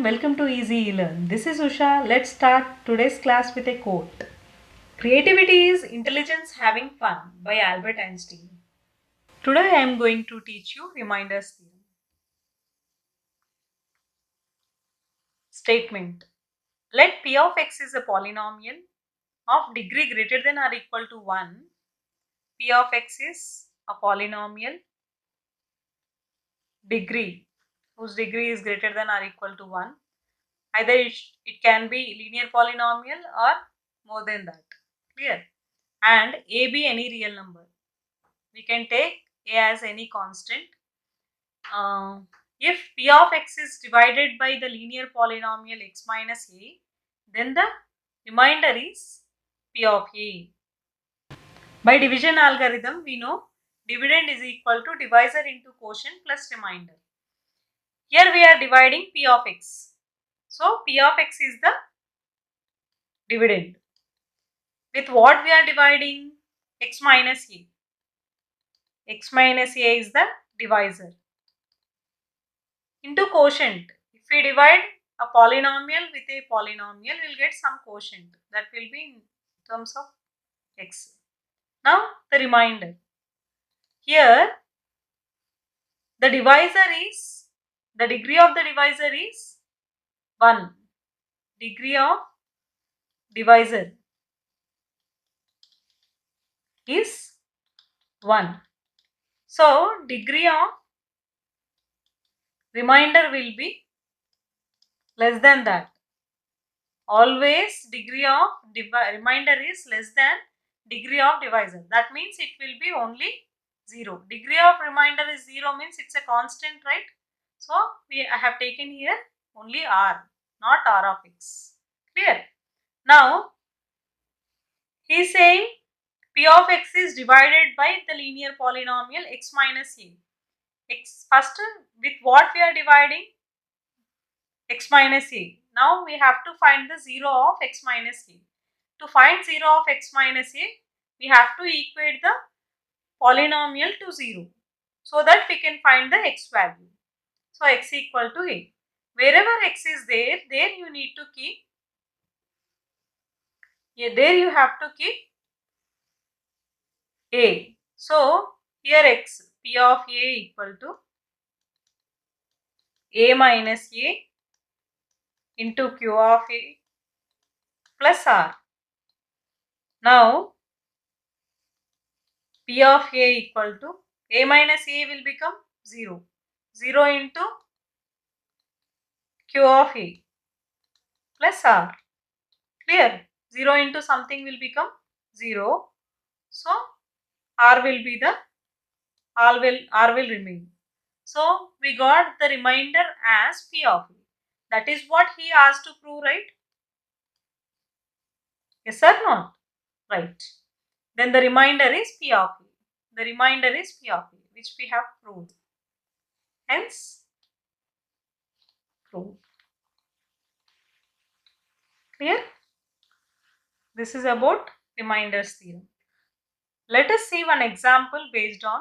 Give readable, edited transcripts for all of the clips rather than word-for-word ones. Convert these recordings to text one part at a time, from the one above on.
welcome to Easy Learn. This is Usha. Let's start today's class with a quote. Creativity is intelligence having fun by Albert Einstein. Today I am going to teach you reminders theorem. Statement. Let p of x is a polynomial of degree greater than or equal to 1. P of x is a polynomial degree whose degree is greater than or equal to 1. Either it can be linear polynomial or more than that. Clear? And a be any real number. We can take a as any constant. If p of x is divided by the linear polynomial x minus a, then the remainder is p of a. By division algorithm, we know dividend is equal to divisor into quotient plus remainder. Here we are dividing p of x. So p of x is the dividend. With what we are dividing? X minus a. X minus a is the divisor. Into quotient. If we divide a polynomial with a polynomial, we will get some quotient. That will be in terms of x. Now the remainder. Here the divisor is, the degree of the divisor is 1. Degree of divisor is 1. So degree of remainder will be less than that. Always degree of remainder is less than degree of divisor. That means it will be only 0. Degree of remainder is 0 means it's a constant, right? So I have taken here only r, not r of x. Clear? Now he is saying p of x is divided by the linear polynomial x minus a. X first, with what we are dividing? X minus a. Now we have to find the 0 of x minus a. To find 0 of x minus a, we have to equate the polynomial to 0 so that we can find the x value. So x equal to a. Wherever x is there you need to keep, there you have to keep a. So here x, p of a equal to a minus a into q of a plus r. Now p of a equal to a minus a will become 0. 0 into q of a plus r. Clear? 0 into something will become 0. So r will be the, r will remain. So we got the remainder as p of a. That is what he asked to prove, right? Yes or not? Right. Then the remainder is p of a. The remainder is p of a, which we have proved. Hence, proved. Clear? This is about reminders theorem. Let us see one example based on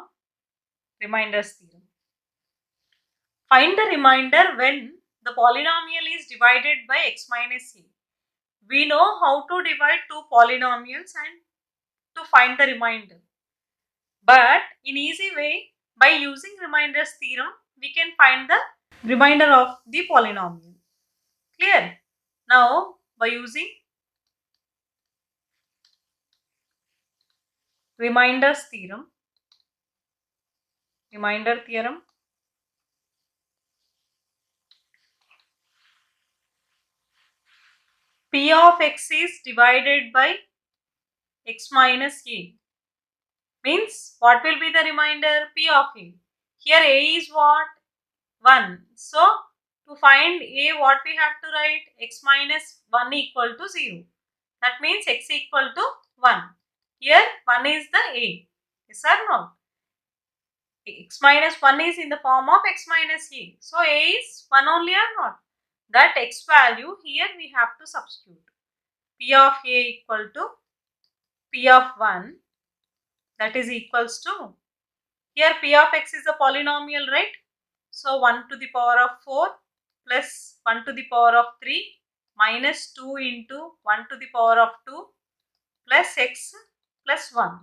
reminders theorem. Find the remainder when the polynomial is divided by x minus a. We know how to divide two polynomials and to find the remainder. But in easy way, by using reminders theorem, we can find the remainder of the polynomial. Clear? Now, by using remainder theorem, p of x is divided by x minus a. Means what will be the remainder? P of a. Here a is what? 1. So to find a, what we have to write? X minus 1 equal to 0. That means x equal to 1. Here 1 is the a. Yes or no? X minus 1 is in the form of x minus a. So a is 1 only or not? That x value here we have to substitute. P of a equal to p of 1, that is equals to, here p of x is a polynomial, right? So 1 to the power of 4 plus 1 to the power of 3 minus 2 into 1 to the power of 2 plus x plus 1.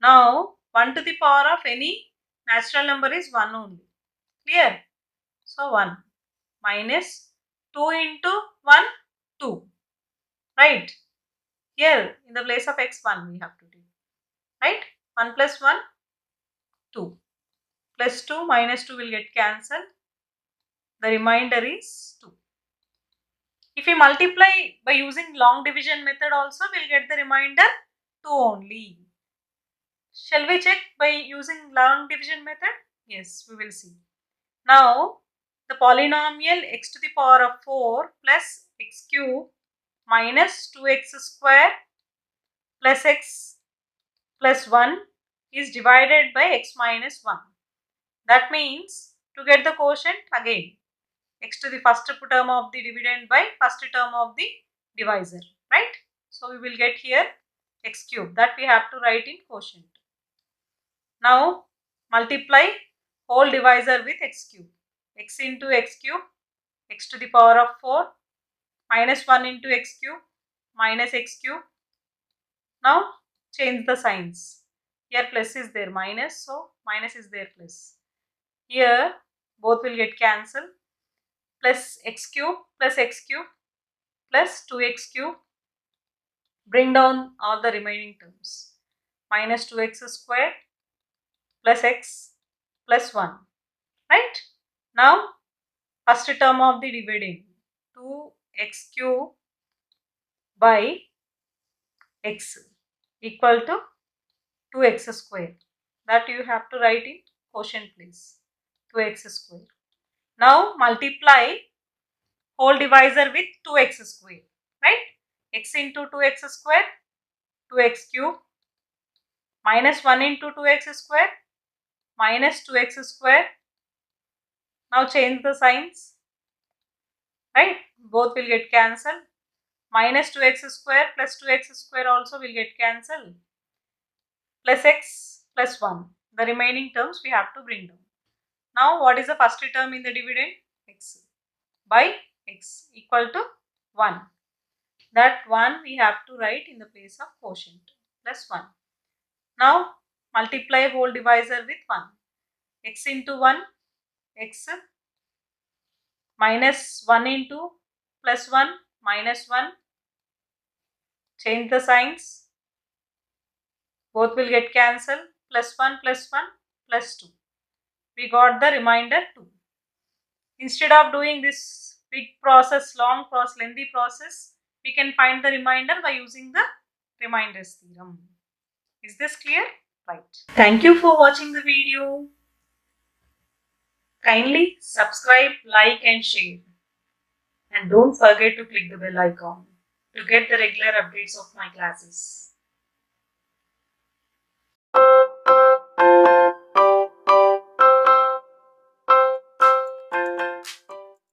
Now 1 to the power of any natural number is 1 only. Clear? So 1 minus 2 into 1, 2. Right? Here in the place of x 1 we have to take. Right? 1 plus 1, 2. Plus 2 minus 2 will get cancelled. The remainder is 2. If we multiply by using long division method also, we will get the remainder 2 only. Shall we check by using long division method? Yes, we will see. Now, the polynomial x to the power of 4 plus x cube minus 2x square plus x plus 1 is divided by x minus 1. That means, to get the quotient again, x to the first term of the dividend by first term of the divisor, right? So we will get here x cube, that we have to write in quotient. Now multiply whole divisor with x cube. X into x cube, x to the power of 4 minus 1 into x cube minus x cube. Now change the signs. Here plus is there, minus, so minus is there plus. Here both will get cancelled. Plus x cube plus 2x cube. Bring down all the remaining terms. Minus 2x square plus x plus 1. Right? Now, first term of the dividend, 2x cube by x equal to 2x square. That you have to write in quotient place, 2x square. Now, multiply whole divisor with 2x square. Right? X into 2x square, 2x cube minus 1 into 2x square minus 2x square. Now change the signs, right? Both will get cancelled. Minus 2x square plus 2x square also will get cancelled. Plus x plus 1. The remaining terms we have to bring down. Now what is the first term in the dividend? X by x equal to 1. That 1 we have to write in the place of quotient, plus 1. Now multiply whole divisor with 1. X into 1, x minus 1 into plus 1 minus 1. Change the signs. Both will get cancelled. Plus 1 plus 1 plus 2. We got the remainder 2. Instead of doing this big process, long process, lengthy process, we can find the remainder by using the remainders theorem. Is this clear? Right. Thank you for watching the video. Kindly subscribe, like and share. And don't forget to click the bell icon to get the regular updates of my classes.